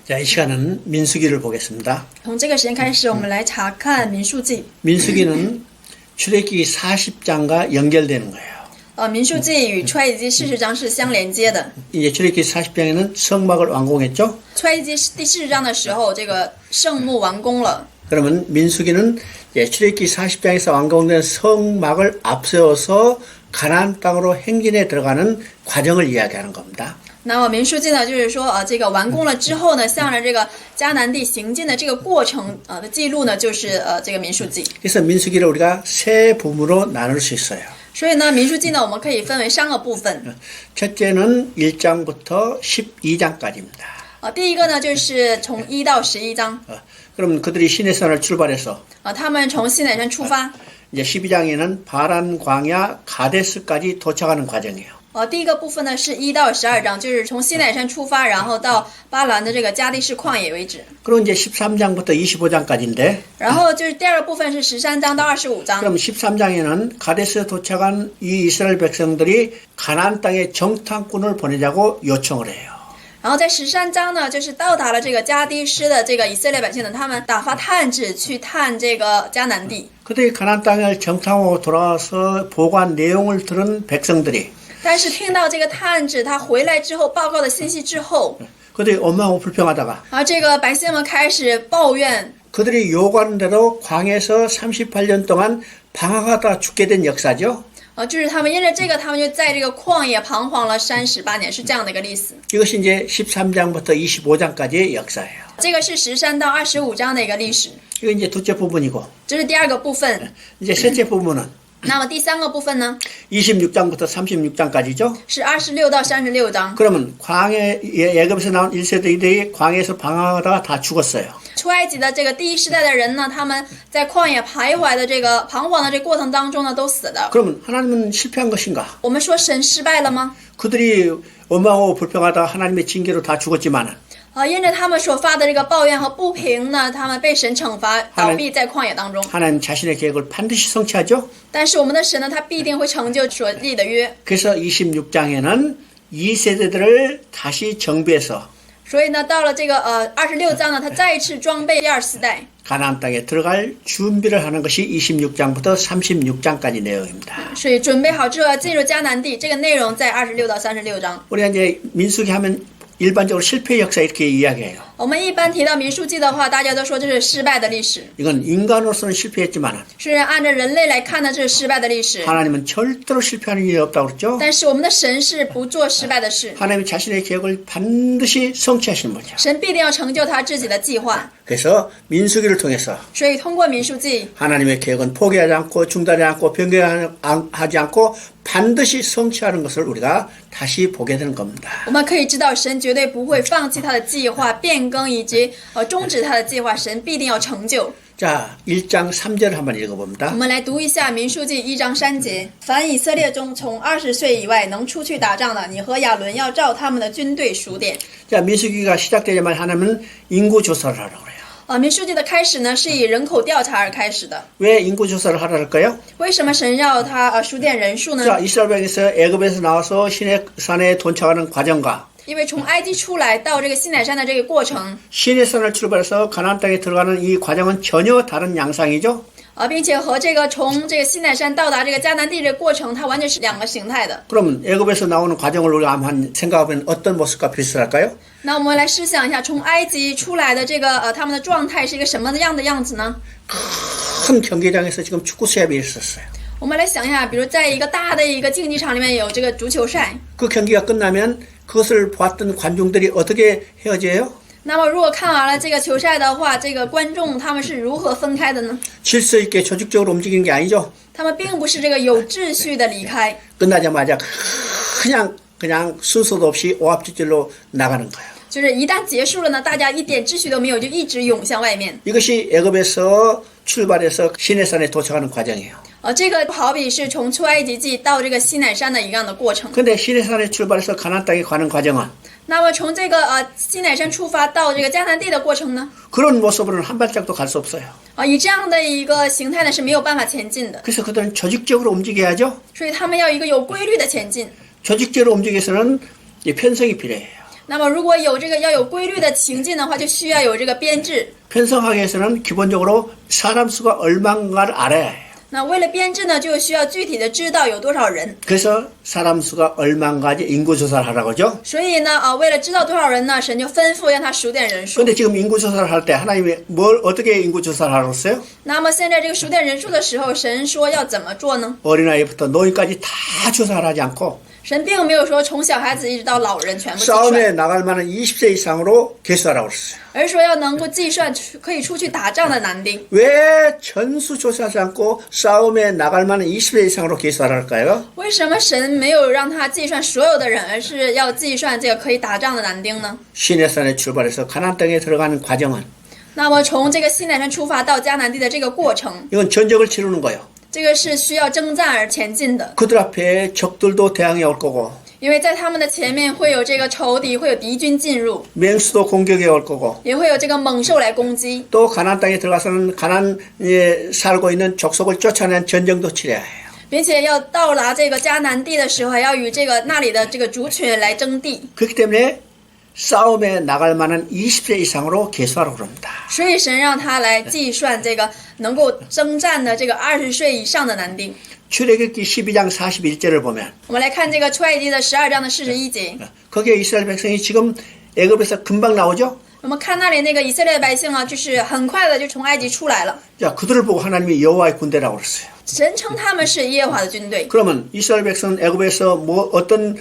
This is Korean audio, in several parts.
자, 이 시간은 민수기를 보겠습니다. 从这个时间开始，我们来查看民数记。 민수기는 출애굽기 40장과 연결되는 거예요. 民数记与出埃及记40章是相连接的。 이제 출애굽기 40장에는 성막을 완공했죠. 出埃及记第40章的时候，这个圣幕完工了。 그러면 민수기는 출애굽기 40장에서 완공된 성막을 앞세워서 가나안 땅으로 행진에 들어가는 과정을 이야기하는 겁니다. 那么民数记呢，就是说这个完工了之后呢，向着这个迦南地行进的这个过程的记录呢，就是这个民数记。 그래서 민수기를 우리가 세 부분으로 나눌 수 있어요. 所以呢，民数记呢，我们可以分为3个部分。 첫째는 1장부터 12장까지입니다. 第一个呢，就是从1到11章。 그럼 그들이 시내산을 출발해서 他们从西乃山出发。 이제 12장에는 바란 광야 가데스까지 도착하는 과정이에요. 第一个部分呢是1到12章，就是从西乃山出发，然后到巴兰的这个加利士旷野为止。 그리고 이제 13장부터 25장까지인데 然后就是第二个部分是13章到25章。 그럼 13장에는 가데스에 도착한 이 이스라엘 백성들이 가나안 땅에 정탐꾼을 보내자고 요청을 해요. 然后在13章呢，就是到达了这个加低斯的这个以色列百姓呢，他们打发探子去探这个迦南地。 그들이 가나안 땅을 정탐하고 돌아와서 보고한 내용을 들은 백성들이 但是听到这个探子他回来之后报告的信息之后， 그들이 원망하고 불평하다가 然后这个百姓们开始抱怨， 그들이 요구하는 대로 광야에서 38년 동안 방황하다 죽게 된 역사죠. 就是他们因着这个，他们就在这个旷野彷徨了38年，是这样的一个历史。 이것이 이제 13장부터 25장까지의 역사예요. 这个是13到25章的一个历史， 이거 이제 둘째 부분이고 这是第二个部分。 이제 셋째 부분은 那么第三个部分呢， 26장부터 36장까지죠. 是26到36章。 그러면 광해 예굽에서 나온 1세대들이 광야에서 방황하다가 다 죽었어요. 出埃及的这个第一世代的人呢，他们在旷野徘徊的这个彷徨的这个过程当中呢，都死了。 그러면 하나님은 실패한 것인가? 我们说神失败了吗？ 그들이 원망하고 불평하다가 하나님의 징계로 다 죽었지만은 因着他们所发的这个抱怨和不平呢，他们被神惩罚，倒闭在旷野当中。 하나님 자신의 계획을 반드시 성취하죠. 但是我们的神呢，他必定会成就所立的约。 그래서 26장에는 2세대들을 다시 정비해서 所以呢，到了这个26章呢，他再一次装备第二世代。 가나안 땅에 들어갈 준비를 하는 것이 26장부터 36장까지 내용입니다. 所以准备好之后要进入迦南地，这个内容在26到36章。 우리가 이제 민수기 하면 일반적으로 실패 역사 이렇게 이야기해요. 我们一般提到民数记的话，大家都说这是失败的历史。 이건 인간으로서는 실패했지만 虽然按照人类来看呢，这是失败的历史， 하나님은 절대로 실패하는 일이 없다고 그랬죠. 但是我们的神是不做失败的事， 하나님이 자신의 계획을 반드시 성취하시는 분이죠. 神必定要成就他自己的计划。 그래서 민수기를 통해서 所以通过民数记， 하나님의 계획은 포기하지 않고 중단하지 않고 변경하지 않고 반드시 성취하는 것을 우리가 다시 보게 되는 겁니다. 我们可以知道神绝对不会放弃他的计划，变更以及终止他的计划，神必定要成就。 자, 1장 3절을 한번 我 읽어봅니다. 们来读一下民数记1章3节：凡以色列中从20岁以外能出去打仗的，你和亚伦要照他们的军队数点。 자, 민수기가 시작되자마자 하나님은 인구 조사를 하라고 그래요. 民数记的开始呢，是以人口调查而开始的。 왜 인구 조사를 하라 할까요? 为什么神要他数点人数呢？ 자, 이스라엘 백성에서 애굽에서 나와서 시내산에 도착하는 과정과 因为从埃及出来到这个西乃山的这个过程， 시내산을 출발해서 가나안 땅에 들어가는 이 과정은 전혀 다른 양상이죠. 并且和这个从这个西乃山到达这个迦南地这个过程，它完全是两个形态的。 그럼 애굽에서 나오는 과정을 우리가 한번 생각해보면 어떤 모습과 비슷할까요? 那我们来试想一下，从埃及出来的这个他们的状态是一个什么样的样子呢？ 큰 경기장에서 지금 축구 시합이 있었어요. 我们来想一下，比如在一个大的一个竞技场里面有这个足球赛， 그 경기가 끝나면 그것을 보았던 관중들이 어떻게 헤어져요? 那么如果看完了这个球赛的话，这个观众他们是如何分开的呢？ 질서 있게 조직적으로 움직이는 게 아니죠. 他们并不是这个有秩序的离开， 끝나자마자 그냥 순서도 없이 오합지졸로 나가는 거예요. 就是一旦结束了呢，大家一点秩序都没有，就一直涌向外面。 이것이 애굽에서 출발해서 시내산에 도착하는 과정이에요. 这个好比是从出埃及记到这个西乃山的一样的过程。 근데 시내산에 출발해서 가나안 땅에 가는 과정은 那么从这个西乃山出发到这个迦南地的过程呢？ 그런 모습으로는 한 발짝도 갈 수 없어요. 以这样的一个形态呢是没有办法前进的， 그래서 그들은 조직적으로 움직여야죠. 所以他们要一个有规律的前进。 조직적으로 움직여서는 편성이 필요해요. 那么如果有这个要有规律的情境的话，就需要有这个编制。 편성학에서는 기본적으로 사람 수가 얼마인가를 알아야 해요. 那为了编制呢，就需要具体的知道有多少人。 그래서 사람 수가 얼마인가지 인구조사를 하라고 하죠. 所以呢，为了知道多少人呢，神就吩咐让他数点人数。 그런데 지금 인구조사를 할 때 하나님이 뭘 어떻게 인구조사를 하라고 했어요? 那么现在这个数点人数的时候，神说要怎么做呢？ 어린아이부터 노인까지 다 조사를 하지 않고 神并没有说从小孩子一直到老人全部计算， 싸움에 나갈 만한 20세 이상으로 개수하라고 그랬어요. 而是说要能够计算可以出去打仗的男丁。 왜 전수 조사하지 않고 싸움에 나갈 만한 20세 이상으로 개수하라 할까요? 为什么神没有让他计算所有的人，而是要计算这个可以打仗的男丁呢？ 시내산에 출발해서 가나안 땅에 들어가는 과정은 那么从这个西乃山出发到迦南地的这个过程， 이건 전적을 치르는 거예요. 这个是需要征战而前进的， 그들 앞에 적들도 대항해 올 거고 因为在他们的前面会有这个仇敌，会有敌军进入， 맹수도 공격해 올 거고 也会有这个猛兽来攻击。 또 가나안 땅에 들어가서는 가나안에 살고 있는 족속을 쫓아내는 전쟁도 치러야 해요. 并且要到达这个迦南地的时候，还要与这个那里的这个族群来争地。 그렇기 때문에 싸움에 나갈 만한 20세 이상으로 개수하라고 그럽니다. 所以神让他来计算这个能够征战的这个20岁以上的男丁。 출애굽기 12장 41절을 보면 我们来看这个出埃及的12章的41节， 거기에 이스라엘 백성이 지금 애굽에서 금방 나오죠? 我们看那里那个以色列的百姓啊，就是很快的就从埃及出来了。 자, 그들을 보고 하나님이 여호와의 군대라고 그랬어요. 神称他们是耶和华的军队。 그러면 이스라엘 백성은 애굽에서 뭐 어떤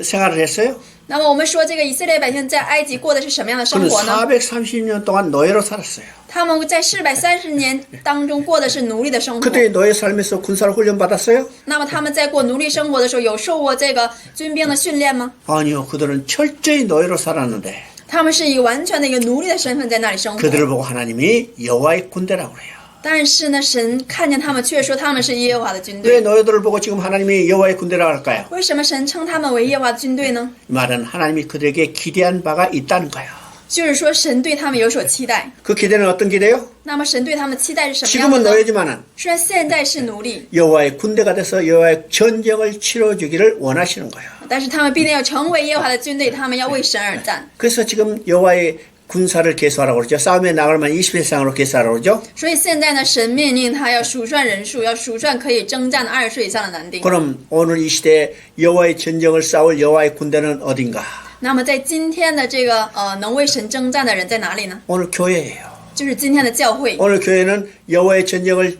생활을 했어요? 那么我们说，这个以色列百姓在埃及过的是什么样的生 그는 活呢？ 430년 동안 노예로 살았어요. 他们在430年当中过的是奴隶的生活。 그들이 노예 삶에서 군사를 훈련 받았어요? 那么他们在过奴隶生活的时候，有受过这个军兵的训练吗？ 아니요. 그들은 철저히 노예로 살았는데 他们是以完全的一个奴隶的身份在那里生活。 그들을 보고 하나님이 여호와의 군대라고 그래요. 但是呢，神看见他们，却说他们是耶和华的军 왜 队。 노예들을 보고 지금 하나님이 여호와의 군대라고 할까요? 为什么神称他们为耶和华的军队呢？ 이 말은 하나님이 그들에게 기대한 바가 있다는 거예요. 就是说神对他们有所期待。 그 기대는 어떤 기대요? 那么神对他们期待是什么样的 지금은 呢？ 노예지만은 虽然现在是奴隶， 여호와의 군대가 돼서 여호와의 전쟁을 치러주기를 원하시는 거예요. 但是他们必定要成为耶和华的军队，他们要为神而战。 그래서 지금 여호와의 군사를 개수하라고 그러죠. 싸움에 나가려면 20세 이상으로 개수하라고 그러죠. 所以现在呢，神命令他要数算人数，要数算可以征战的20岁以上的男丁。 그럼 오늘 이 시대에 여호와의 전쟁을 싸울 여호와의 군대는 어딘가? 那么在今天的这个能为神征战的人在哪里呢？ 오늘 교회예요. 就是今天的教会。 오늘 교회는 여호와의 전쟁을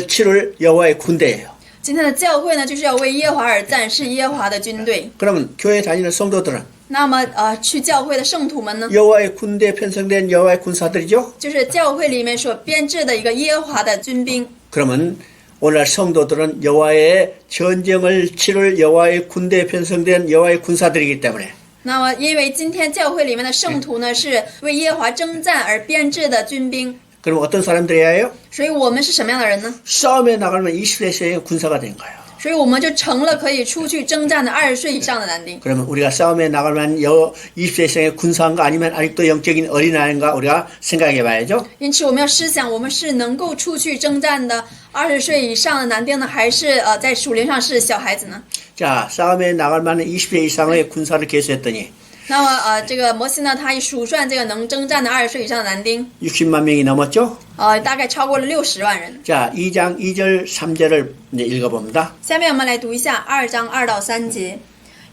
치를 여호와의 군대예요. 今天的教会呢，就是要为耶和华而战，是耶和华的军队。 그러면 교회 다니는 성도들은 那么去教会的圣徒们呢， 여호와의 군대에 편성된 여호와의 군사들이죠. 就是教会里面所编制的一个耶和华的军兵。 그러면 오늘 성도들은 여호와의 전쟁을 치를 여호와의 군대에 편성된 여호와의 군사들이기 때문에 那么，因为今天教会里面的圣徒呢，是为耶和华征战而编制的军兵， 그럼 어떤 사람들이야 해요? 所以我们是什么样的人呢？ 싸움에 나가면 20세의 군사가 된 거예요. 所以我们就成了可以出去征战的20岁以上的男丁。 그러면 우리가 싸움에 나가면 20세 이상의 군사인가 아니면 아직도 영적인 어린아이인가 우리가 생각해 봐야죠. 因此，我们要思想，我们是能够出去征战的20岁以上的男丁呢，还是在属灵上是小孩子呢？ 자, 싸움에 나갈 만한 20세 이상의 군사를 개수했더니 那么这个摩西呢，他一数算这个能征战的20岁以上的男丁， 60만 명이 넘었죠. 大概超过了60万人。 자, 2장 2절 3절을 읽어봅니다. 下面我们来读一下2章2到3节。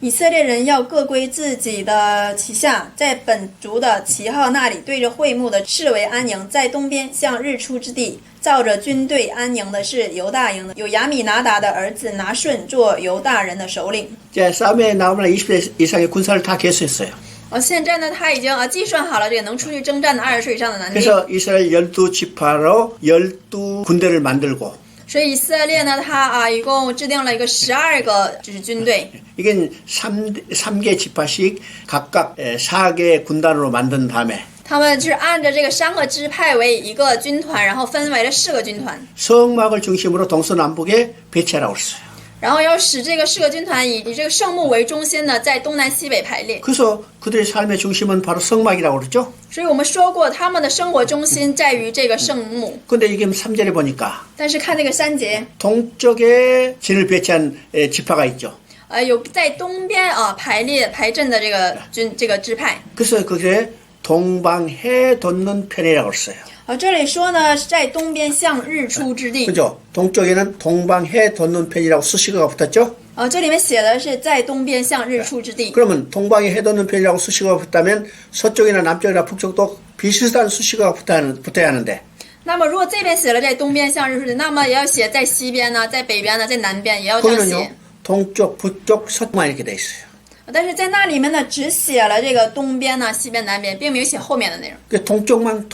以色列人要各归自己的旗下，在本族的旗号那里对着会幕的视为安营，在东边向日出之地，照着军队安营的是犹大营的，有亚米拿达的儿子拿顺做犹大人的首领。 자, 싸움에 나가면 20세 이상의 군사를 다 개수했어요. 现在呢，他已经计算好了这个能出去征战的20岁以上的男丁。 그래서 이스라엘 12지파로 12군대를 만들고 所以以色列呢，他一共制定了一个12个就是军队。 이게 3개 지파씩 각각 4개 군단으로 만든 다음에 他们就是按照这个3个支派为一个军团，然后分为了4个军团， 성막을 중심으로 동서남북에 배치하라고 했어요. 然后要使这个4个军团以这个圣幕为中心呢，在东南西北排列。 그래서 그들의 삶의 중심은 바로 성막이라고 그랬죠. 所以我们说过，他们的生活中心在于这个圣幕。 근데 이게 3절에 보니까 但是看这个3节， 동쪽에 진을 배치한 지파가 있죠. 有在东边排阵的这个支派。 그래서 그게 동방해 돋는 편이라고 했어요. 这里说呢是在东边向日出之地。 그죠? 동쪽에는 동방해 돋는 편이라고 수식어가 붙었죠? 这里面写的是在东边向日出之地。 그러면 동방에 해 돋는 편이라고 수식어가 붙다면 서쪽이나 남쪽이나 북쪽도 비슷한 수식어가 붙어야 하는데 那么如果这边写了在东边向日出之地，那么也要写在西边呢，在北边呢，在南边也要这样写。 거기는요 동쪽, 북쪽, 서쪽만 이렇게 돼 있어요. 但是在那里面呢，只写了这个东边呢、西边、南边，并没有写后面的内容。 그 동쪽만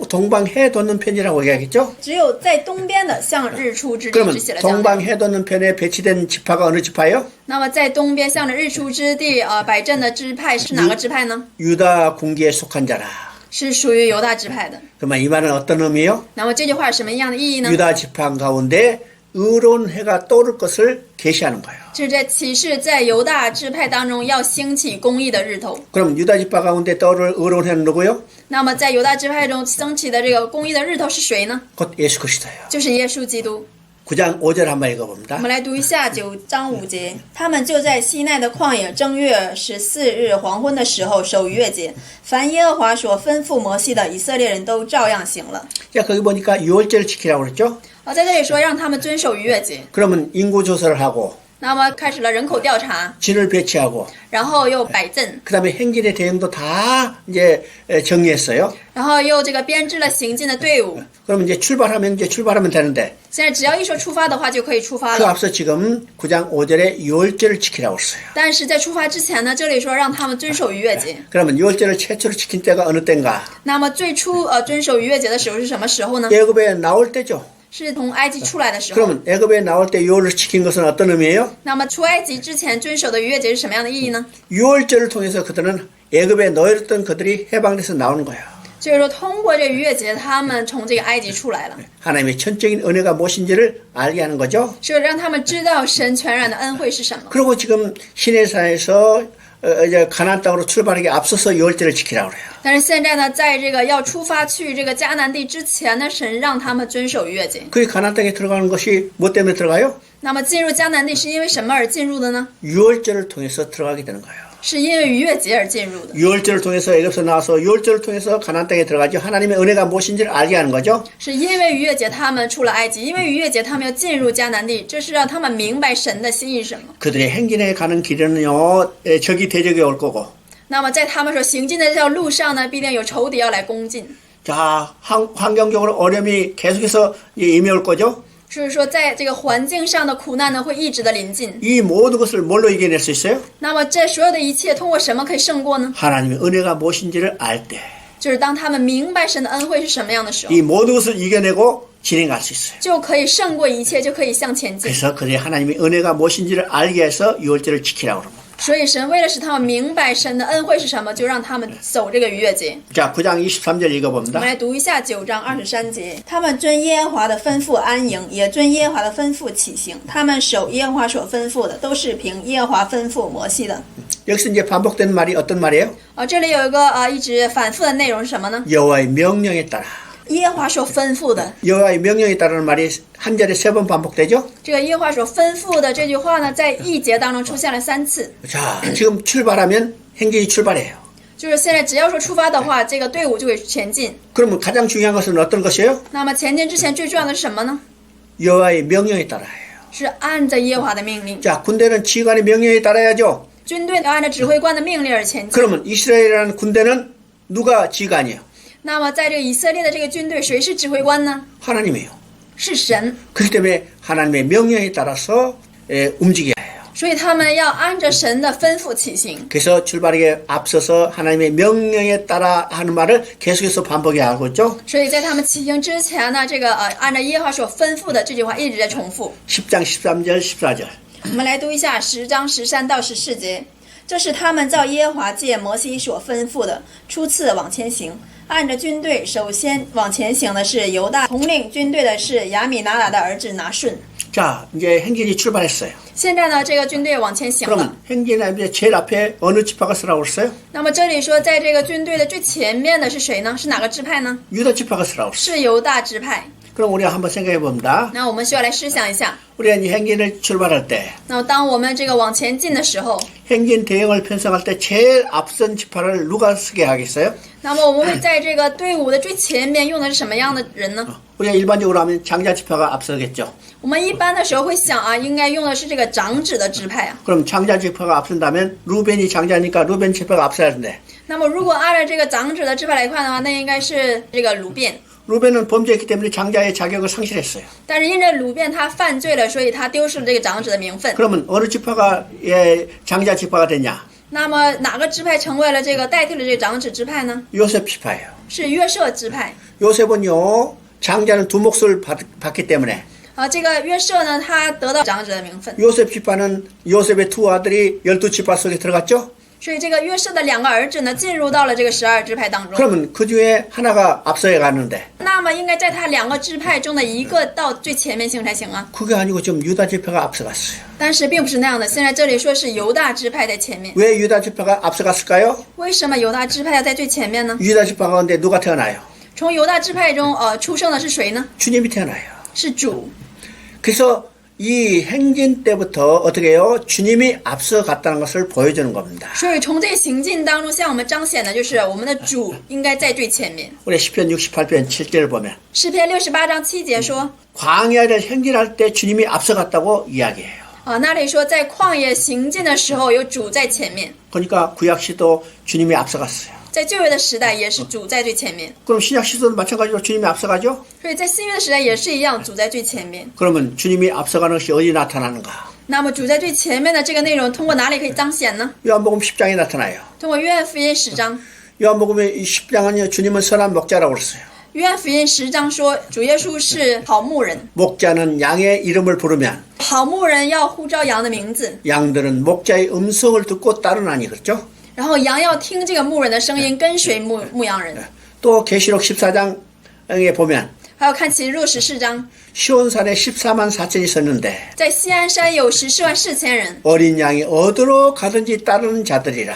동방해 돋는 편이라고 얘기하겠죠? 只有在东边的向日出之地 그러면 只写了这样的内容。 동방해 돋는 편에 배치된 지파가 어느 지파예요? 那么在东边向着日出之地摆阵的支派是哪个支派呢？ 유다 군기에 속한 자라. 是属于犹大支派的。 그러면 이 말은 어떤 의미예요? 那么这句话是什么样的意义呢？ 유다 지파 가운데 의로운 해가 떠오를 것을 계시하는 거예요. 是这启示在犹大支派当中要兴起公义的日头。 그럼 유다 지파 가운데 떠오를 의로운 해는 누구요? 那么在犹大支派中升起的这个公义的日头是谁呢？ 곧 예수 그리스도예요. 就是耶稣基督。 9장 5절 한번 我 읽어봅니다. 们来读一下9章5节。他们就在西奈的旷野正月14日黄昏的时候守逾越节，凡耶和华所吩咐摩西的，以色列人都照样行了。 자, 거기 보니까 6월절을 지키라고 그랬죠? 在这里说让他们遵守逾越节， 그러면 인구 조사를 하고 那么开始了人口调查， 진을 배치하고 然后又摆阵， 그다음에 행진의 대응도 다 이제 정리했어요. 然后又这个编制了行进的队伍。 그러면 이제 출발하면 되는데 现在只要一说出发的话，就可以出发 그 了。 앞서 지금 9장 5절에 6월절을 지키라고 했어요. 但是在出发之前呢，这里说让他们遵守逾越节。 그러면 6월절을 최초로 지킨 때가 어느 때인가? 那么最初遵守逾越节的时候是什么时候呢？ 애굽에 나올 때죠. 是从埃及出来的时候。 그러면 애굽에 나올 때 6월을 지킨 것은 어떤 의미예요? 那么出埃及之前遵守的逾越节是什么样的意义呢？ 6월절을 통해서 그들은 애굽에 놓였던 그들이 해방돼서 나오는 거예요. 就是说，通过这逾越节，他们从这个埃及出来了， 하나님의 전적인 은혜가 무엇인지를 알게 하는 거죠. 是让他们知道神全然的恩惠是什么。 그리고 지금 시내산에서 이제 가나안 땅으로 출발하기 앞서서 6월절을 지키라고 그래요. 但是现在呢，在这个要出发去这个迦南地之前呢，神让他们遵守逾越节。 그 가나안 땅에 들어가는 것이 뭐 때문에 들어가요? 那么进入迦南地是因为什么而进入的呢？ 6월절을 통해서 들어가게 되는 거예요. 是因为逾越节而进入的。 6월절을 통해서 애굽에서 나와서 6월절을 통해서 가나안 땅에 들어가죠. 하나님의 은혜가 무엇인지를 알게 하는 거죠. 是因为逾越节他们出了埃及，因为逾越节他们要进入迦南地，这是让他们明白神的心意是什么。 그들의 행진에 가는 길에는요, 적이 대적이 올 거고. 那么在他们所行进的这条路上呢，必定有仇敌要来攻进。 자, 환경적으로 어려움이 계속해서 임해올 거죠. 就是说，在这个环境上的苦难呢，会一直的临近。 이 모든 것을 뭘로 이겨낼 수 있어요? 那么这所有的一切，通过什么可以胜过呢？ 하나님의 은혜가 무엇인지를 알 때. 就是当他们明白神的恩惠是什么样的时候， 이 모든 것을 이겨내고 진행할 수 있어요. 就可以胜过一切，就可以向前进。 그래서 그들이 하나님의 은혜가 무엇인지를 알게 해서 6월절을 지키라고 그럽니다. 所以神为了使他们明白神的恩惠是什么，就让他们守这个逾越节。 자, 9장 23절 我 읽어봅니다. 们来读一下9章23节。他们遵耶和华的吩咐安营，也遵耶和华的吩咐起行。他们守耶和华所吩咐的，都是凭耶和华吩咐摩西的。 여기서 이제 반복되는 말이 어떤 말이에요? 这里有一个一直反复的内容是什么呢？ 여호와의 명령에 따라. 耶和华所吩咐的。 여호와의 명령에 따르는 말이 한 절에 3번 반복되죠? 这个耶和华所吩咐的这句话呢，在一节当中出现了3次。 자, 지금 출발하면 행진이 출발해요. 就是现在只要说出发的话，这个队伍就会前进。 그러면 가장 중요한 것은 어떤 것이에요? 那么前进之前最重要的是什么呢？ 여호와의 명령에 따라요. 是按着耶和华的命令。 자, 군대는 지휘관의 명령에 따라야죠. 军队要按照指挥官的命令而前进。 그러면 이스라엘이라는 군대는 누가 지휘관이에요? 那么在这个以色列的这个军队，谁是指挥官呢？ 하나님이에요. 是神。 그렇기 때문에 하나님의 명령에 따라서 움직여야 해요. 所以他们要按着神的吩咐起行。 그래서 출발하기에 앞서서 하나님의 명령에 따라 하는 말을 계속해서 반복해야 하고 있죠. 所以在他们起行之前呢，这个按照耶和华所吩咐的这句话一直在重复。 10장 13절 14절. 我们来读一下10章13到14节。这是他们照耶和华借摩西所吩咐的，初次往前行，按着军队首先往前行的是犹大，统领军队的是亚米拿达的儿子拿顺。 자, 이제 행진이 출발했어요. 现在呢，这个军队往前行了。 그럼 행진에 이제 제일 앞에 어느 지파가 서라고 그랬어요? 那么这里说，在这个军队的最前面的是谁呢？是哪个支派呢？ 유다 지파가 서라고 그랬어요. 是犹大支派。 그럼 우리가 한번 생각해 봅니다. 那我们需要来思想一下。 우리가 이 행진을 출발할 때 那么当我们这个往前进的时候， 행진 대형을 편성할 때 제일 앞선 지파를 누가 쓰게 하겠어요? 那么我们会在这个队伍的最前面用的是什么样的人呢？ 우리가 일반적으로 하면 장자 지파가 앞서겠죠. 我们一般的时候会想啊，应该用的是这个长子的支派啊。 그럼 장자 지파가 앞선다면 루벤이 장자니까 루벤 지파가 앞서야 하는데 那么如果按照这个长子的支派来看的话，那应该是这个鲁便。 루벤은 범죄했기 때문에 장자의 자격을 상실했어요. 但是因着鲁便他犯罪了，所以他丢失了这个长子的名分。 그러면 어느 지파가 장자 지파가 됐냐? 那么哪个支派成为了这个代替了这个长子支派呢？ 요셉 지파예요. 是约瑟支派。 요셉은요 장자는 두 몫을 받기 때문에 这个约瑟呢，他得到长子的名分， 요셉 지파는 요셉의 두 아들이 12지파 속에 들어갔죠. 所以这个约瑟的两个儿子呢，进入到了这个12支派当中。 그러면 그 중에 하나가 앞서야 가는데 那么应该在他两个支派中的一个到最前面行才行啊。 그게 아니고 지금 유다 지파가 앞서갔어요. 但是并不是那样的，现在这里说是犹大支派在前面。 왜 유다 지파가 앞서갔을까요? 为什么犹大支派要在最前面呢？ 유다 지파 가운데 누가 태어나요? 从犹大支派中出生的是谁呢？ 주님이 태어나요. 是主。 그래서 이 행진 때부터 어떻게 해요? 주님이 앞서갔다는 것을 보여주는 겁니다. 所以从这个行进当中向我们彰显的就是我们的主应该在最前面。 우리 시편 68편 7절을 보면 诗篇68章7节说， 광야를 행진할 때 주님이 앞서갔다고 이야기해요. 那里说在旷野行进的时候有主在前面， 그러니까 구약 시도 주님이 앞서갔어요. 在旧约的时代也是主在最前面， 그럼 신약 시도도 마찬가지로 주님이 앞서가죠? 所以在新约的时代也是一样，主在最前面。 그러면 주님이 앞서가는 것이 어디 나타나는가? 那么主在最前面的这个内容通过哪里可以彰显呢？ 요한복음 10장에 나타나요. 通过约翰福音10章。 요한복음의 10장은요, 주님은 선한 목자라고 그랬어요. 约翰福音10章说，主耶稣是好牧人， 목자는 양의 이름을 부르면 好牧人要呼召羊的名字， 양들은 목자의 음성을 듣고 따르나니 그렇죠? 然后羊要听这个牧人的声音，跟随牧羊人。 또 계시록 14장에 보면 还有看启示录14章， 시온산에 14만 4천이 섰는데 在锡安山有14万4千人， 어린 양이 어디로 가든지 따르는 자들이라.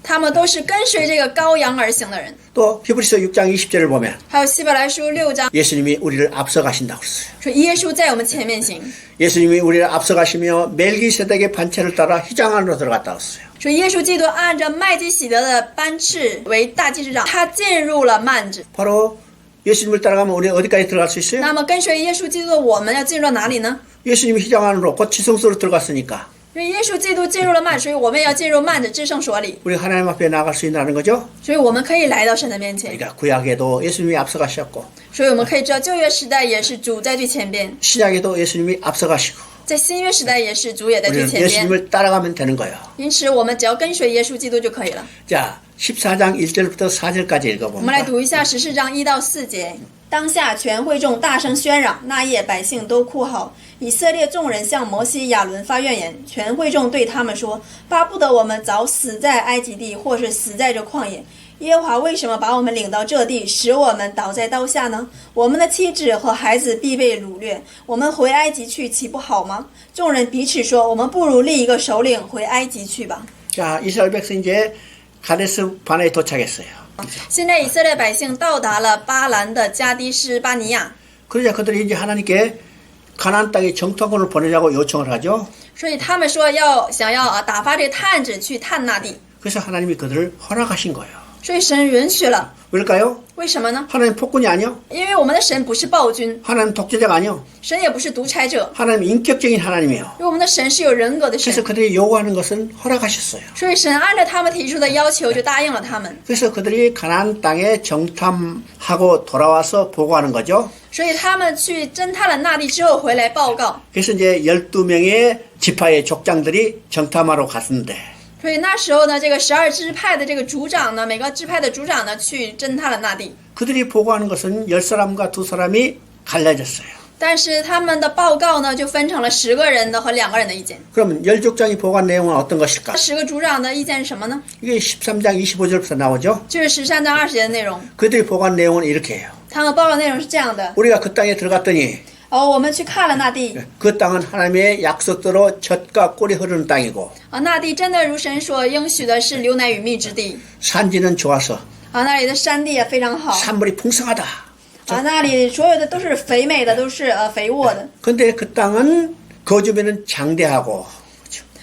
他们都是跟随这个羔羊而行的人。 또 히브리서 6장 20절을 보면 还有希伯来书6章 예수님이 우리를 앞서가신다고 그랬어요. 说耶稣在我们前面行， 예수님이 우리를 앞서가시며 멜기세덱의 반차를 따라 휘장 안으로 들어갔다고 했어요. 说耶稣基督按照麦基洗德的班次为大祭司长，他进入了幔子。 바로 예수님을 따라가면 우리 어디까지 들어갈 수 있어요? 那么跟随耶稣基督的我们要进入到哪里呢？ 예수님이 휘장 안으로 곧 지성소로 들어갔으니까 因为耶稣基督进入了幔，所以我们也要进入幔子至圣所里， 우리 하나님 앞에 나갈 수 있다는 거죠. 所以我们可以来到神的面前。 그러니까 구약에도 예수님이 앞서가셨고 所以我们可以知道，旧约时代也是主在最前边， 신약에도 예수님이 앞서가시고 在新约时代也是主也在最 우리는 前边。 예수님을 따라가면 되는 거예요. 因此，我们只要跟随耶稣基督就可以了。 자, 14장 1절부터 4절까지 我们来 읽어봅니다. 读一下14章1到4节。当下全会众大声喧嚷，那夜百姓都哭嚎。以色列众人向摩西、亚伦发怨言，全会众对他们说：“巴不得我们早死在埃及地，或是死在这旷野。耶和华为什么把我们领到这地，使我们倒在刀下呢？我们的妻子和孩子必被掳掠，我们回埃及去岂不好吗？”众人彼此说：“我们不如立一个首领回埃及去吧。” 자, 이스라엘 백성 이제 가데스 바네에 도착했어요. 现在以色列百姓到达了巴兰的加迪斯巴尼亚， 그러자 그들이 이제 하나님께 가나안 땅에 정탐꾼을 보내자고 요청을 하죠. 所以他们说想要打发这个探子去探那地， 그래서 하나님이 그들을 허락하신 거예요. 所以神允许了。 왜일까요? 为什么呢？ 하나님 폭군이 아니요. 因为我们的神不是暴君， 하나님 독재자가 아니요. 神也不是独裁者， 하나님 인격적인 하나님이에요. 因为我们的神是有人格的 그래서 神， 그들이 요구하는 것은 허락하셨어요. 所以神按照他们提出的要求就答应了他们。 그래서 그들이 가나안 땅에 정탐하고 돌아와서 보고하는 거죠. 所以他们去侦探了那地之后回来报告， 그래서 이제 12명의 지파의 족장들이 정탐하러 갔는데 所以那时候呢，这个12支派的这个族长呢，每个支派的族长呢去侦探了那地。 그들이 보고하는 것은 10사람과 2사람이 갈라졌어요. 但是他们的报告呢，就分成了10个人的和2个人的意见。 그러면 열족장이 보고한 내용은 어떤 것일까? 10个族长的意见是什么呢？ 이게 13장 25절부터 나오죠. 就是13章20节的内容。 그들이 보고한 내용은 이렇게 해요. 他们报告内容是这样的： 우리가 그 땅에 들어갔더니 我们去看了那地， 그 땅은 하나님의 약속대로 젖과 꿀이 흐르는 땅이고 那地真的如神所应许的是流奶与蜜之地。 산지는 좋아서 那里的山地也非常好。 산물이 풍성하다. 那里所有的都是肥美的，都是肥沃的。 근데 그 땅은 거주민은 장대하고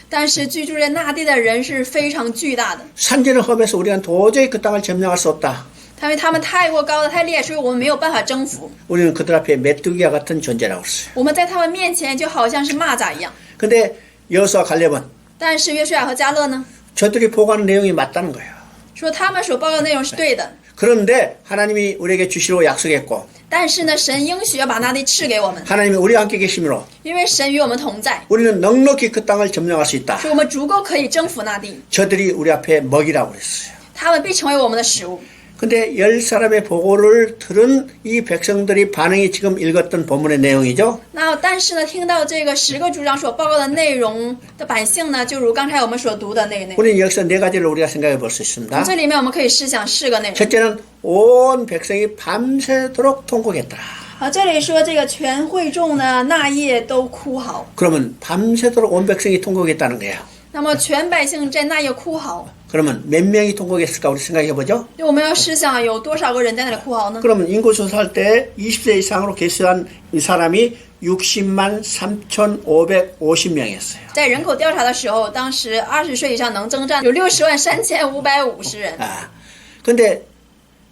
但是居住在那地的人是非常巨大的， 산지는 험해서 우리가 도저히 그 땅을 점령할 수 없다. 因为他们太过高的太烈，所以我们没有办法征服。 우리는 그들 앞에 메뚜기와 같은 존재라고 했어요. 我们在他们面前就好像是蚂蚱一样。 근데 여호수아 갈렙은 但是约书亚和迦勒呢， 저들이 보고하는 내용이 맞다는 거예요. 说他们所报告的内容是对的， 그런데 하나님이 우리에게 주시로 약속했고 但是呢，神应许要把那地赐给我们， 하나님이 우리와 함께 계심으로 因为神与我们同在， 우리는 넉넉히 그 땅을 점령할 수 있다. 所以我们足够可以征服那地， 저들이 우리 앞에 먹이라고 그랬어요. 他们必成为我们的食物。 근데 10사람의 보고를 들은 이 백성들이 반응이 지금 읽었던 본문의 내용이죠. 但是呢，听到这个10个族长所报告的内容的百姓呢，就如刚才我们所读的那个内容。 우리는 여기서 네 가지를 우리가 생각해 볼 수 있습니다. 这里面我们可以试想4个内容。 첫째는 온 백성이 밤새도록 통곡했더라. 这里说这个全会众呢，那夜都哭嚎。 그러면 밤새도록 온 백성이 통곡했다는 거예요. 那么全百姓在那夜哭嚎， 그러면 몇 명이 통곡했을까 우리 생각해 보죠. 我们要试想有多少个人在那里哭嚎呢？ 그러면 인구조사할 때 20세 이상으로 계수한 이 사람이 60만 3,550명이었어요. 在人口调查的时候，当时20岁以上能征战有60.3550人。 근데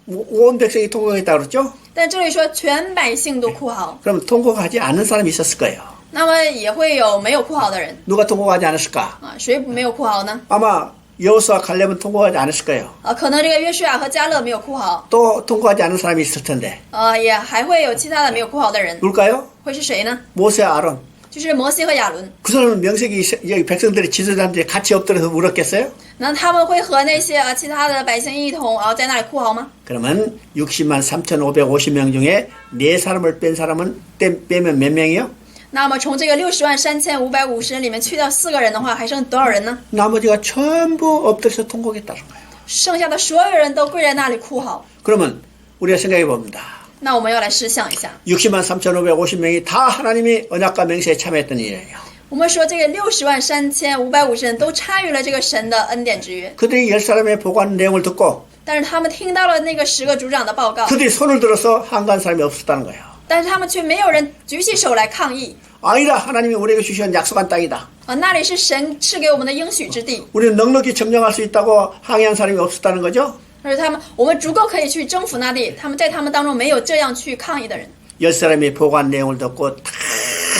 온 백성이 통곡했다고 그랬죠? 但这里说全百姓都哭嚎， 그럼 통곡하지 않은 사람이 있었을 거예요. 那么也会有没有哭嚎的人 누가 통곡하지 않았을까? 谁没有哭嚎呢？ 아마 여호수아 갈렙은 통곡하지 않았을 거예요. 可能这个约书亚和迦勒没有哭嚎， 또 통곡하지 않은 사람이 있을 텐데. 也还会有其他的没有哭嚎的人， 누굴까요? 会是谁呢？ 모세 아론. 就是摩西和亚伦。 그 사람은 명색이 여기 백성들이 지도자한테 같이 엎드려서 울었겠어요? 那他们会和那些其他的百姓一同在那里哭嚎吗？ 그러면 60만 3,550명 중에 4사람을 뺀 사람은 빼면 몇 명이요? 那么从这个60.3550人里面去掉4个人的话，还剩多少人呢？ 나머지가 전부 엎드려서 통곡했다는 거예요. 剩下的所有人都跪在那里哭嚎。 그러면 우리가 생각해 봅니다. 那我们要来试想一下， 60만 3,550명이 다 하나님이 언약과 맹세에 참여했던 일이에요. 我们说这个60.3550人都参与了这个神的恩典之约， 그들이 10사람의 보고한 내용을 듣고 但是他们听到了那个10个族长的报告， 그들이 손을 들어서 항거한 사람이 없었다는 거예요. 但是他们却没有人举起手来抗议。 아니다. 하나님이 우리에게 주신 약속한 땅이다. 那里是神赐给我们的应许之地， 우리는 넉넉히 점령할 수 있다고 항의한 사람이 없었다는 거죠. 而且我们足够可以去征服那地，他们在他们当中没有这样去抗议的人。 10사람이 보고한 내용을 듣고 다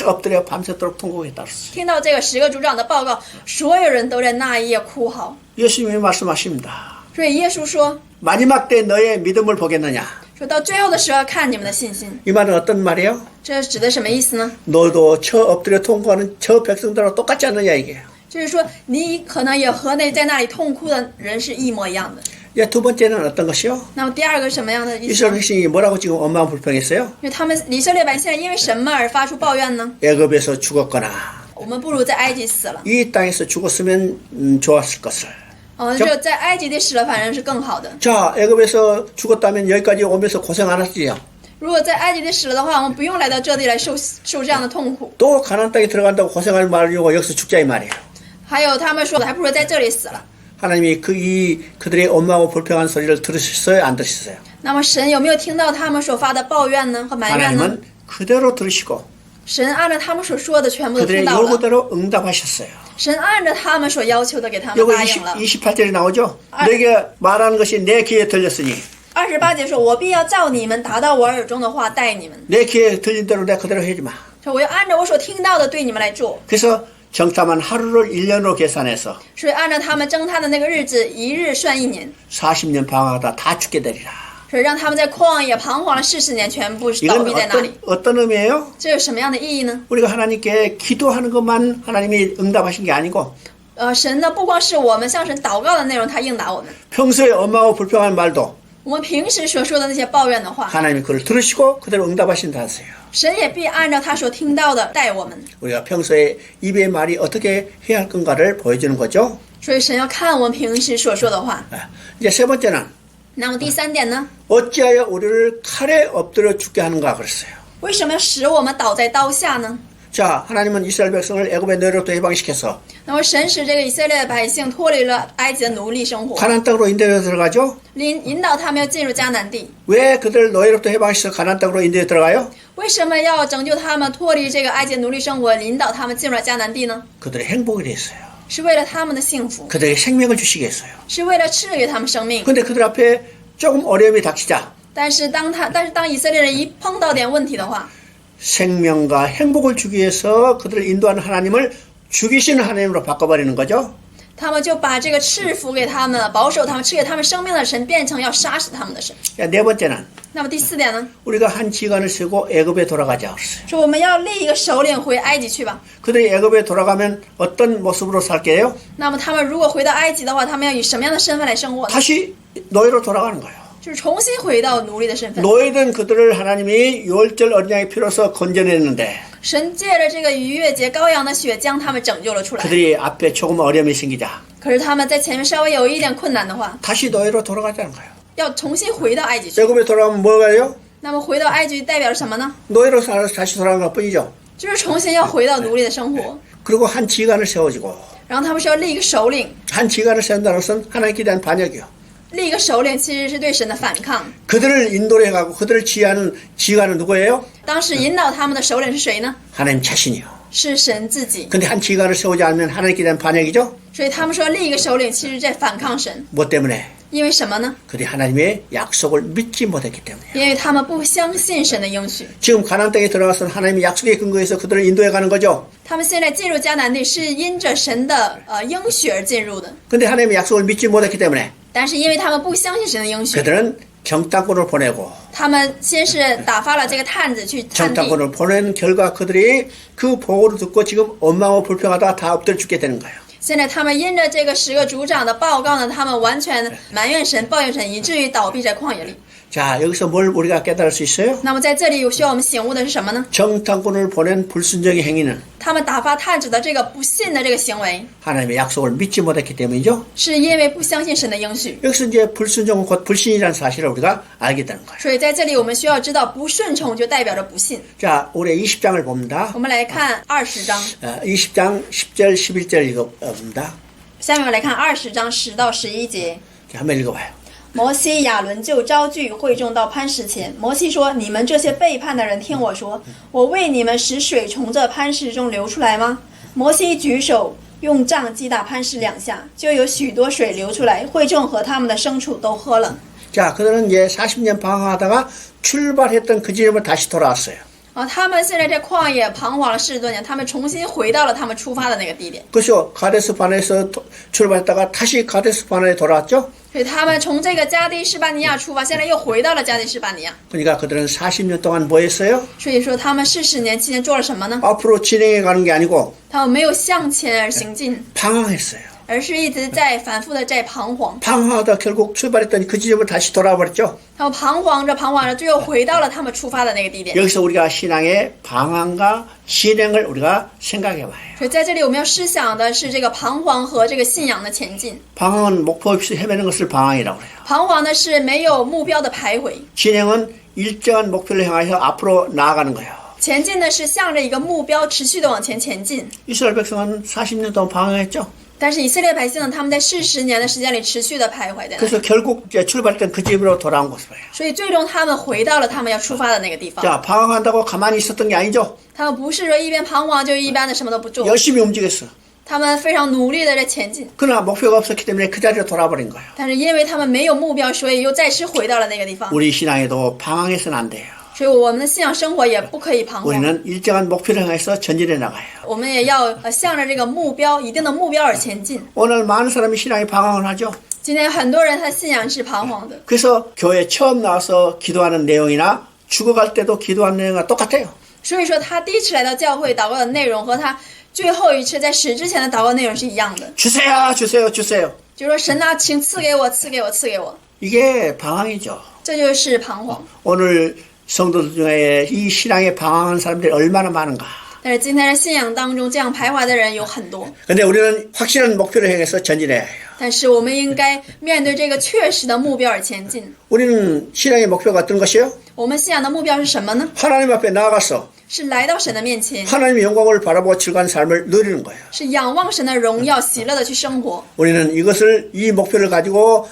엎드려 밤새도록 통곡했다. 听到这个10个族长的报告，所有人都在那一夜哭嚎。 예수님이 말씀하십니다. 所以耶稣说， 마지막 때 너의 믿음을 보겠느냐. 说到最后的时候看你们的信心， 이 말은 어떤 말이에요? 这指的什么意思呢？ 너도 저 엎드려 통곡하는 저 백성들하고 똑같지 않느냐 이게. 就是说你可能也和那在那里痛哭的人是一模一样的。 예, 두 번째는 어떤 것이요? 那么第二个什么样的意思 이스라엘 呢？ 백성이 뭐라고 지금 원망 불평했어요? 因为他们以色列百姓因为什么而发出抱怨呢？ 애굽에서 죽었거나 我们不如在埃及死了。 이 땅에서 죽었으면 좋았을 것을. 只有在埃及地死了，反正是更好的。 자, 애굽에서 죽었다면 여기까지 오면서 고생 안 하시죠? 如果在埃及地死了的话，我们不用来到这里来受这样的痛苦。 또 가나안 땅에 들어간다고 고생할 말이고 여기서 죽자 이 말이에요. 还有他们说的，还不如在这里死了。 하나님이 그들의 원망하고 불평한 소리를 들으셨어요? 안 들으셨어요? 那么神有没有听到他们所发的抱怨呢和埋怨呢？ 하나님은 그대로 들으시고 神按照他们所说的全部都听 그들의 到了， 요구대로 응답하셨어요. 神按照他们所要求的给他们 요거 答应了。 28절에 나오죠? 내게 말하는 것이 내 귀에 들렸으니 28节说：“我必要照你们达到我耳中的话待你们， 내 귀에 들린 대로 내가 그대로 해주마. 说我要按照我所听到的对你们来做。 그래서 정탐한 하루를 1년으로 계산해서 所以按照他们征他的那个日子，一日算1年， 40년 방황하다 다 죽게 되리라. 所以让他们在旷野彷徨了40年，全部倒 이건 闭在那里。 어떤 의미예요? 这有什么样的意义呢？ 우리가 하나님께 기도하는 것만 하나님이 응답하신 게 아니고 神呢，不光是我们向神祷告的内容，他应答我们。 평소에 엄마하고 불평하는 말도 我们平时所说的那些抱怨的话， 하나님이 그걸 들으시고 그대로 응답하신다 하세요. 神也必按照他所听到的待我们。 우리가 평소에 입의 말이 어떻게 해야 할 건가를 보여주는 거죠. 所以神要看我们平时所说的话。 이제 세 번째는 那么第三点呢？ 어찌하여 우리를 칼에 엎드려 죽게 하는가 그랬어요. 为什么要使我们倒在刀下呢？ 자, 하나님은 이스라엘 백성을 애굽의 노예로부터 해방시켜서 那么神使这个以色列的百姓脱离了埃及的奴隶生活， 가나안 땅으로 인도해 들어가죠. 引导他们要进入迦南地。 왜 그들을 노예로부터 해방시켜서 가나안 땅으로 인도해 들어가요? 为什么要拯救他们脱离这个埃及奴隶生活，引导他们进入了迦南地呢？ 그들의 행복을 위해서요. 是为了他们的幸福， 그들에게 생명을 주시기 위해서요. 是为了赐给他们生命。 근데 그들 앞에 조금 어려움이 닥치자 但是当以色列人一碰到点问题的话， 생명과 행복을 주기 위해서 그들을 인도하는 하나님을 죽이시는 하나님으로 바꿔버리는 거죠. 他们就把这个赐福给他们、保守他们、赐给他们生命的神，变成要杀死他们的神。 자, 네 번째는 那么第四点呢？ 우리가 한 지간을 세고 애굽에 돌아가자 그랬어요. 说我们要立一个首领回埃及去吧。 그들이 애굽에 돌아가면 어떤 모습으로 살게요? 那么他们如果回到埃及的话，他们要以什么样的身份来生活呢？ 다시 노예로 돌아가는 거예요. 就是重新回到奴隶的身份。 노예된 그들을 하나님이 유월절 어린 양의 피로서 건져냈는데 神借着这个逾越节羔羊的血，将他们拯救了出来。 그들이 앞에 조금 어려움이 생기자 可是他们在前面稍微有一点困难的话， 다시 노예로 돌아가자는 거예요. 要重新回到埃及去。 애굽에 돌아가면 뭐가요? 那么回到埃及代表着什么呢？ 노예로 살아서 다시 돌아간 것뿐이죠. 就是重新要回到奴隶的生活。 그리고 한 지간을 세워지고 然后他们是要立一个首领， 한 지간을 세운다는 것은 하나님께 대한 반역이요. 立一个首领其实是对神的反抗。 그들을 인도해 가고 그들을 지휘하는 지휘관은 누구예요? 当时引导他们的首领是谁呢？ 하나님 자신이요. 是神自己。 근데 한 지휘관을 세우지 않으면 하나님께 대한 반역이죠. 所以他们说立一个首领，其实在反抗神。 뭐 때문에? 因为什么呢？ 그들이 하나님의 약속을 믿지 못했기 때문이에요. 因为他们不相信神的应许。 지금 가나안 땅에 들어가서 하나님의 약속에 근거해서 그들을 인도해 가는 거죠. 他们现在进入迦南地是因着神的应许而进入的， 근데 하나님의 약속을 믿지 못했기 때문에 但是因为他们不相信神的应许， 그들은 정탐꾼을 보내고 他们先是打发了这个探子去探地， 정탐꾼을 보낸 결과 그들이 그 보고를 듣고 지금 원망하고 불평하다가 다 엎드려 죽게 되는 거예요. 现在他们因着这个10个族长的报告呢，他们完全埋怨神、抱怨神，以至于倒闭在旷野里。 자, 여기서 뭘 우리가 깨달을 수 있어요? 那么在这里需要我们醒悟的是什么呢？ 정탐꾼을 보낸 불순종의 행위는 他们打发探子的这个不信的这个行为， 하나님의 약속을 믿지 못했기 때문이죠. 是因为不相信神的应许。 여기서 이제 불순종은 곧 불신이라는 사실을 우리가 알게 되는 거예요. 所以在这里我们需要知道，不顺从就代表着不信。 자, 올해 20장을 봅니다. 我们来看20章， 20장 10절 11절 읽어봅니다. 下面我来看20章10到11节。 자, 한번 읽어봐요. 摩西、亚伦就招聚会众到磐石前。摩西说：“你们这些背叛的人，听我说，我为你们使水从这磐石中流出来吗？”摩西举手用杖击打磐石2下，就有许多水流出来，会众和他们的牲畜都喝了。 자, 그들은 이제 40년 방황하다가 출발했던 그 지점을 다시 돌아왔어요. 他们现在在旷野彷徨了40多年，他们重新回到了他们出发的那个地点。 그렇죠. 가데스 바네에서 출발했다가 다시 가데스 바네에 돌아왔죠. 所以他们从这个加低示巴尼亚出发，现在又回到了加低示巴尼亚。 그러니까 그들은 40년 동안 뭐 했어요? 所以说他们40年期间做了什么呢？ 앞으로 진행해 가는 게 아니고 他们没有向前而行进， 방황했어요. 而是一直在反复的在彷徨。 방황하다 결국 출발했더니 그 지점을 다시 돌아버렸죠. 他们彷徨着，最后回到了他们出发的那个地点。 여기서 우리가 신앙의 방황과 진행을 우리가 생각해 봐요. 所以在这里我们要思想的是这个彷徨和这个信仰的前进。 방황은 목표 없이 헤매는 것을 방황이라고 해요. 彷徨的是没有目标的徘徊， 진행은 일정한 목표를 향해서 앞으로 나아가는 거예요. 前进的是向着一个目标持续的往前前进。 이스라엘 백성은 40년 동안 방황했죠. 但是以色列百姓呢，他们在40年的时间里持续的徘徊在那里， 그래서 결국 이제 출발했던 그 집으로 돌아온 것이에요. 所以最终他们回到了他们要出发的那个地方。 자, 방황한다고 가만히 있었던 게 아니죠. 他们不是说一边彷徨就一般的什么都不做， 열심히 움직였어. 他们非常努力的在前进。 그러나 목표가 없었기 때문에 그 자리로 돌아버린 거예요. 但是因为他们没有目标，所以又再次回到了那个地方。 우리 신앙에도 방황해서는 안 돼요. 所以我们的信仰生活也不可以彷徨， 우리는 일정한 목표를 향해서 전진해 나가요. 我们也要向着这个目标，一定的目标而前进。 오늘 많은 사람이 신앙에 방황을 하죠. 今天很多人他的信仰是彷徨的， 그래서 교회 처음 나와서 기도하는 내용이나 죽어갈 때도 기도하는 내용과 똑같아요. 所以说他第一次来到教会祷告的内容和他最后一次在死之前的祷告内容是一样的， 주세요, 주세요, 주세요. 就是说神啊，请赐给我，赐给我，赐给我。 이게 방황이죠. 这就是彷徨。 오늘 성도들 중에 이 신앙에 방황한 사람들이 얼마나 많은가. 但是今天的信仰当中，这样徘徊的人有很多。 근데 우리는 확실한 목표를 향해서 전진해야 해요. 但是我们应该面对这个确实的目标而前进。 우리는 신앙의 목표가 어떤 것이요? 我们信仰的目标是什么呢？ 하나님 앞에 나아가서 是来到神的面前， 하나님의 영광을 바라보고 즐거운 삶을 누리는 거예요. 是仰望神的荣耀，喜乐的去生活。 우리는 이 목표를 가지고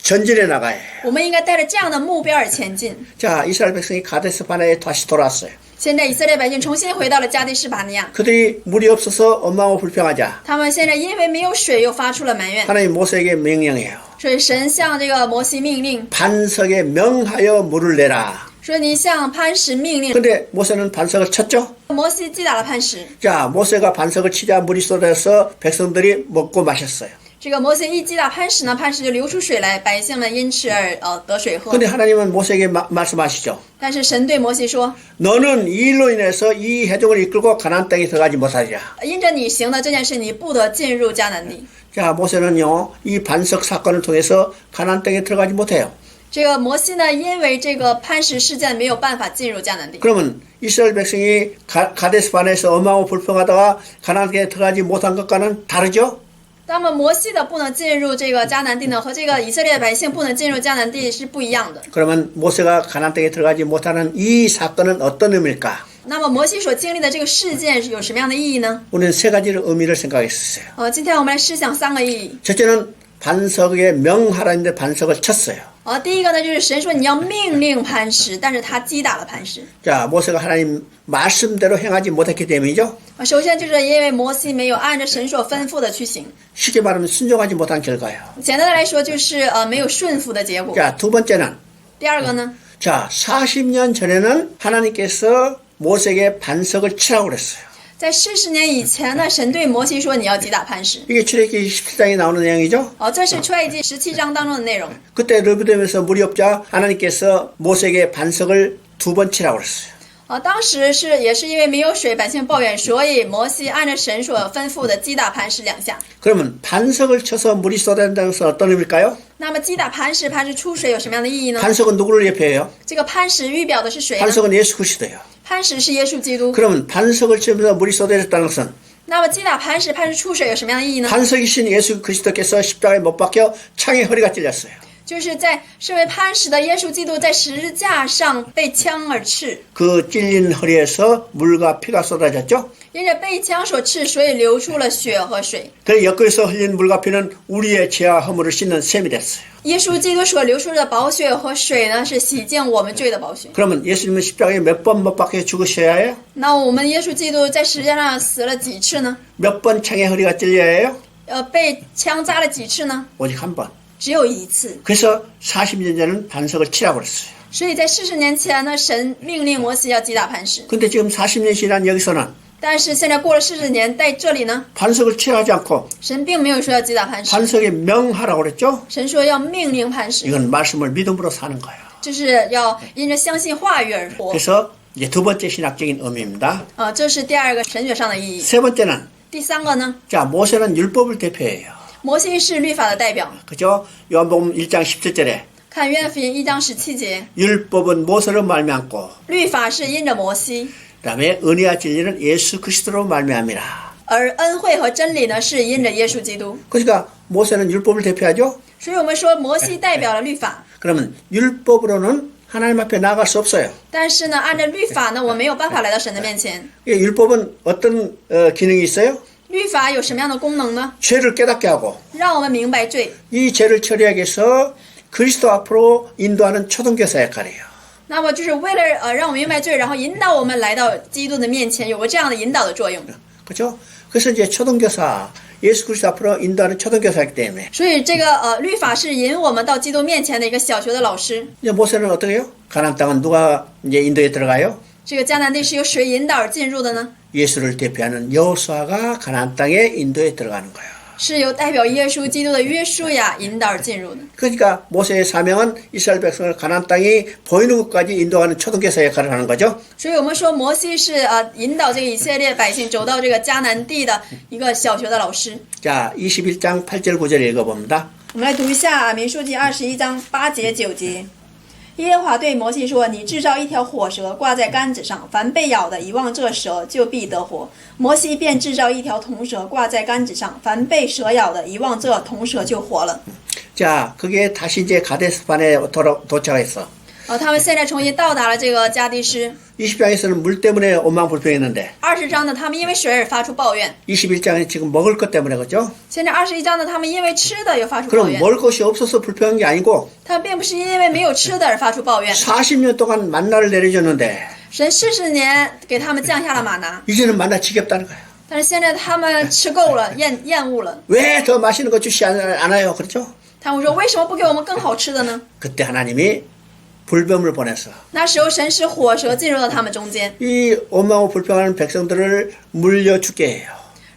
전진해 나가야 해요. 我们应该带着这样的目标而前进。 자, 이스라엘 백성이 가데스 바네에 다시 돌아왔어요. 现在以色列百姓重新回到了加迪士巴尼亚， 그들이 물이 없어서 원망하고 불평하자 他们现在因为没有水又发出了埋怨， 하나님 모세에게 명령해요. 所以神向这个摩西命令 반석에 명하여 물을 내라. 说：“你向磐石命令。 근데 모세는 반석을 쳤죠. 摩西击打了磐石， 자, 모세가 반석을 치자 물이 쏟아져서 백성들이 먹고 마셨어요. 这个摩西一击打磐石呢，磐石就流出水来，百姓们因此而得水喝。 근데 하나님은 모세에게 말씀하시죠. 但是神对摩西说 너는 이 일로 인해서 이 회족을 이끌고 가나안 땅에 들어가지 못하리라. ：“因着你行的这件事，你不得进入迦南地。 자, 모세는요, 이 반석 사건을 통해서 가나안 땅에 들어가지 못해요. ”这个摩西呢，因为这个磐石事件没有办法进入迦南地。 그러면 이스라엘 백성이 가데스 바네에서 엄하고 불평하다가 가나안 땅에 들어가지 못한 것과는 다르죠? 那么摩西的不能进入这个迦南地呢，和这个以色列百姓不能进入迦南地是不一样的。 그러면 모세가 가나안 땅에 들어가지 못하는 이 사건은 어떤 의미일까? 那么摩西所经历的这个事件是有什么样的意义呢？ 우리는 세 가지의 의미를 생각했었어요. 今天我们来思想3个意义。 첫째는 반석에 명하라는데 반석을 쳤어요. 第一个呢，就是神说你要命令磐石，但是他击打了磐石。 자, 모세가 하나님 말씀대로 행하지 못했기 때문이죠. 首先就是因为摩西没有按着神所吩咐的去行。 쉽게 말하면 순종하지 못한 결과예요. 简单的来说，就是没有顺服的结果。 자, 두 번째는 第二个呢， 자, 40년 전에는 하나님께서 모세에게 반석을 치라고 그랬어요. 在40年以前呢，神对摩西说你要击打磐石。 이게 출애굽기 17장에 나오는 내용이죠. 这是出埃及记17章当中的内容。 그때 르비딤에서 물이 없자 하나님께서 모세에게 반석을 2번 치라고 그랬어요. 当时也是因为没有水，百姓抱怨，所以摩西按照神所吩咐的击打磐石2下。 그러면 반석을 쳐서 물이 쏟아진다는 것은 어떤 의미일까요? 那么击打磐石，磐石出水有什么样的意义呢？ 반석은 누구를 예표해요? 这个磐石预表的是谁呢？ 반석은 예수 그리스도예요. 磐石是耶稣基督。 그러면 반석을 치면서 물이 쏟아졌다는 것은 那么击打磐石，磐石出水有什么样的意义呢？ 반석이신 예수 그리스도께서 십자가에 못 박혀 창에 허리가 찔렸어요. 就是在身为磐石的耶稣基督在十字架上被枪而刺， 그 찔린 허리에서 물과 피가 쏟아졌죠. 因着被枪所刺，所以流出了血和水。 그 옆구리에서 흘린 물과 피는 우리의 죄와 허물을 씻는 셈이 됐어요. 耶稣基督所流出的宝血和水呢，是洗净我们罪的宝血。 그러면 예수님은 십자가에 몇 번 못 박혀 죽으셔야 해요? 那我们耶稣基督在十字架上死了几次呢？ 몇 번 창에 허리가 찔려야 해요? 被枪扎了几次呢？ 오직 한 번. 只有一次。 그래서 40년 전에는 반석을 치라고 그랬어요. 所以在40年前呢，神命令摩西要击打磐石。 근데 지금 40년 지난 여기서는 但是现在过了40年，在这里呢， 반석을 치라 하지 않고 神并没有说要击打磐石， 반석에 명하라고 그랬죠? 神说要命令磐石， 이건 말씀을 믿음으로 사는 거예요. 就是要因着相信话语而活。 그래서 이제 두 번째 신학적인 의미입니다. 这是第二个神学上的意义。 세 번째는 第3个呢， 자, 모세는 율법을 대표해요. 摩西是律法的代表。 그죠? 요한복음 1장 17절에 看约翰福音1章17节， 율법은 모세로 말미암고 律法是因着摩西， 그다음에 은혜와 진리는 예수 그리스도로 말미암이라. 而恩惠和真理呢是因着耶稣基督。 그러니까 모세는 율법을 대표하죠. 所以我们说摩西代表了律法， 그러면 율법으로는 하나님 앞에 나아갈 수 없어요. 但是呢，按照律法呢，我没有办法来到神的面前。 이 율법은 어떤 기능이 있어요? 律法有什么样的功能呢？ 죄를 깨닫게 하고 让我们明白罪。 이 죄를 처리하기 위해서 그리스도 앞으로 인도하는 초등교사 역할이에요. 那么就是为了让我们明白罪，然后引导我们来到基督的面前，有个这样的引导的作用。 그렇죠? 그래서 이제 초등교사 예수 그리스도 앞으로 인도하는 초등교사이기 때문에 所以这个律法是引我们到基督面前的一个小学的老师。 이제 모세는 어떻게 해요? 가나안 땅은 누가 이제 인도에 들어가요? 这个迦南地是由谁引导而进入的呢？ 예수를 대표하는 여호수아가 가나안 땅에 인도에 들어가는 거예요. 是由代表耶稣基督的约书亚引导而进入的。 그러니까 모세의 사명은 이스라엘 백성을 가나안 땅이 보이는 곳까지 인도하는 초등교사 역할을 하는 거죠. 所以我们说摩西是引导这个以色列百姓走到这个迦南地的一个小学的老师。 자, 21장 8절 9절 읽어봅니다. 我们来读一下民数记21章8节9节。耶和华对摩西说：“你制造一条火蛇，挂在杆子上，凡被咬的，一望这蛇，就必得活。”摩西便制造一条铜蛇，挂在杆子上，凡被蛇咬的，一望这铜蛇就活了。 자, 그게 다시 이제 가데스반에 도착했어. 他们现在重新到达了这个加迪斯。 20장에서는 물 때문에 원망불평했는데 20章呢，他们因为水而发出抱怨。 21장에 지금 먹을 것 때문에 그죠? 现在21章呢，他们因为吃的又发出抱 그럼 怨。 먹을 것이 없어서 불평한 게 아니고 他们并不是因为没有吃的而发出抱怨。 40년 동안 만나를 내려줬는데 神40年给他们降下了玛拿， 이제는 만나 지겹다는 거예요. 但是现在他们吃够了，厌恶了。 왜 더 맛있는 거 주시 않아요? 그렇죠? 他们说：“为什么不给我们更好吃的呢？” 그때 하나님이 불뱀을 보내서 那时候神使火蛇进入到他们中间， 이 원망하고 불평하는 백성들을 물려 죽게 해요.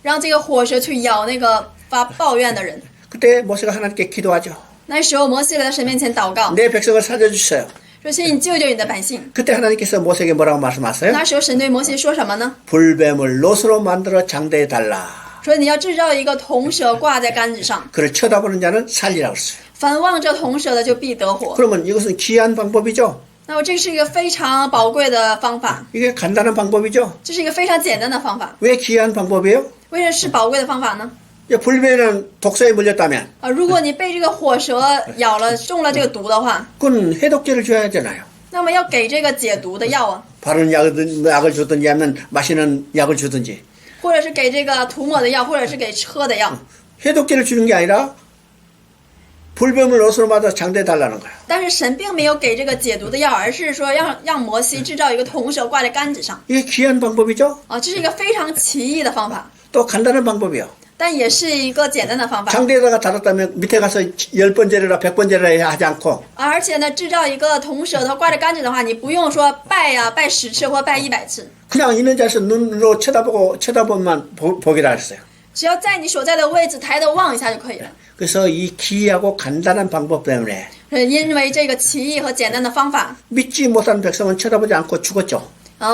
让这个火蛇去咬那个发抱怨的人。 그때 모세가 하나님께 기도하죠. 那时候摩西来到神面前祷告， 내 백성을 살려주세요. 说：“请你救救你的百姓。 그때 하나님께서 모세에게 뭐라고 말씀하세요? 那时候神对摩西说什么呢？ 불뱀을 롯으로 만들어 장대해달라. 说：“你要制造一个铜蛇挂在杆子上， 그를 쳐다보는 자는 살리라고 했어요. 凡望着铜蛇的就必得活。” 그러면 이것은 귀한 방법이죠. 那么这是一个非常宝贵的方法， 이게 간단한 방법이죠. 这是一个非常简单的方法。 왜 귀한 방법이에요? 为什么是宝贵的方法呢？ 불뱀에는 독소에 물렸다면 如果你被这个火蛇咬了，中了这个毒的话， 그건 해독제를 줘야 하잖아요. 那么要给这个解毒的药啊， 바른 약을 주든지 아니면 마시는 약을 주든지 或者是给这个涂抹的药，或者是给喝的药。 해독제를 주는 게 아니라 불뱀을 롯으로 만들어 장대해달라는 거예요. 但是神并没有给这个解毒的药，而是说让摩西制造一个铜蛇挂在杆子上。 이게 귀한 방법이죠. 这是一个非常奇异的方法， 또 간단한 방법이에요. 但也是一个简单的方法。 장대에다가 달았다면 밑에 가서 10번 재려라 100번 재려라 하지 않고 而且呢，制造一个铜蛇头挂在杆子的话，你不用说拜呀、拜10次或拜100次， 그냥 있는 자리에서 눈으로 쳐다보면 보기라 했어요. 只要在你所在的位置抬头望一下就可以了。 그래서 이 기이하고 간단한 방법 때문에 因为这个奇异和简单的方法， 믿지 못한 백성은 쳐다보지 않고 죽었죠.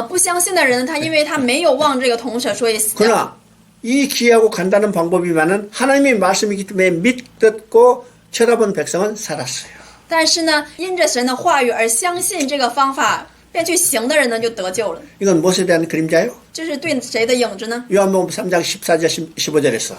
不相信的人，他因为他没有望这个铜蛇，所以死掉。 그러나 이 기이하고 간단한 방법이면은 하나님의 말씀이기 때문에 믿고 쳐다본 백성은 살았어요. 但是呢，因着神的话语而相信这个方法，便去行的人呢，就得救了。 이건 무엇에 대한 그림자예요? 这是对谁的影子呢？ 요한복음 3장 14절 15절에서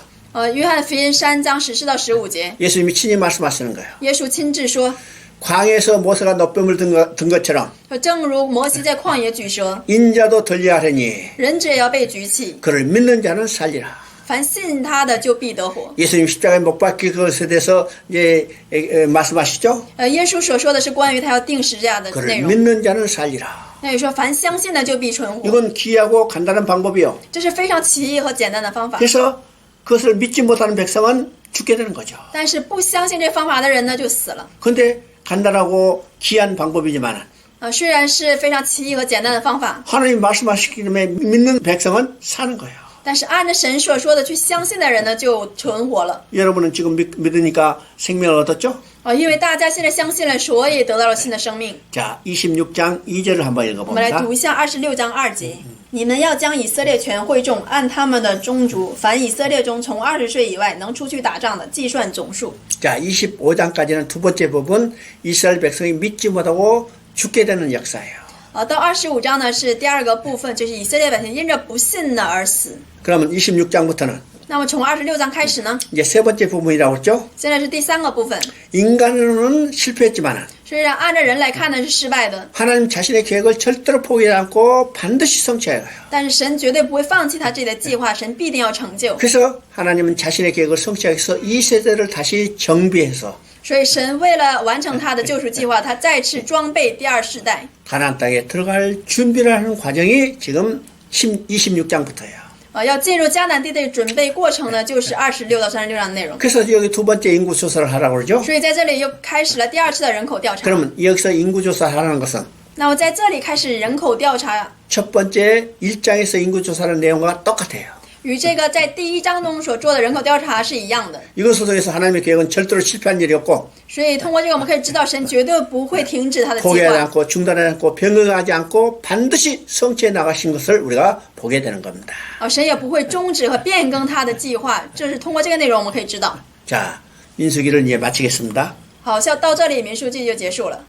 约翰福音3章14到15节， 예수님이 친히 말씀하시는 거예요. 耶稣亲自说， 광야에서 모세가 놋뱀을 든 것처럼 正如摩西在旷野举蛇， 인자도 들려하려니 人子也要被举起， 그를 믿는 자는 살리라. 凡信他的就必得活。 예수님 십자가에 못 박힌 것에 대해서 이제 말씀하시죠? 耶稣所说的是关于他要定十字架的 그를 内容。 믿는 자는 살리라. 那也说，凡相信的就必存活。 이건 기이하고 간단한 방법이요. 这是非常奇异和简单的方法。 그래서 그것을 믿지 못하는 백성은 죽게 되는 거죠. 但是不相信这方法的人呢，就死了。 그런데 간단하고 귀한 방법이지만 虽然是非常奇异和简单的方法， 하나님 말씀하시기 때문에 믿는 백성은 사는 거예요. 但是按照神所说的去相信的人呢，就存活了。 여러분은 지금 믿으니까 생명을 얻었죠? 因为大家现在相信了，所以得到了新的生命。 자, 26장 2절을 한번 我们来 읽어봅니다. 读一下26章2节。你们要将以色列全会众按他们的宗族，凡以色列中从20岁以外能出去打仗的，计算总数。 자, 25장까지는 두 번째 부분 이스라엘 백성이 믿지 못하고 죽게 되는 역사예요. 到25章呢是第二个部分，就是以色列百姓因着不信呢而死。 그러면 26장부터는 那么从26章开始呢， 이제 세 번째 부분이라고 했죠? 现在是第三个部分。 인간으로는 실패했지만 虽然按照人来看呢是失败的， 하나님 자신의 계획을 절대로 포기하지 않고 반드시 성취해야 해요. 但是神绝对不会放弃他自己的计划，神必定要成就。 그래서 하나님은 자신의 계획을 성취하기 위해서 이 세대를 다시 정비해서 所以神为了完成他的救赎计划，他再次装备第二世代， 가나안 땅에 들어갈 준비를 하는 과정이 지금 26장부터예요. 要进入迦南地的准备过程呢，就是26到36章的内容。 그래서 여기 두 번째 인구 조사를 하라고 그러죠. 所以在这里又开始了第二次的人口调查。 그러면 여기서 인구 조사하라는 것은 那么在这里开始人口调查， 첫 번째 1장에서 인구 조사하는 내용과 똑같아요. 与这个在第1章中所做的人口调查是一样的。 이것을 통해서 하나님의 계획은 절대로 실패한 일이 없고 所以通过这个，我们可以知道神绝对不会停止他的计 포기하지 划， 않고 중단하지 않고 변경하지 않고 반드시 성취해 나가신 것을 우리가 보게 되는 겁니다. 神也不会终止和变更他的计划。这是通过这个内容我们可以知道。 자, 민수기를 이제 마치겠습니다. 好，到这里民数记就结束了。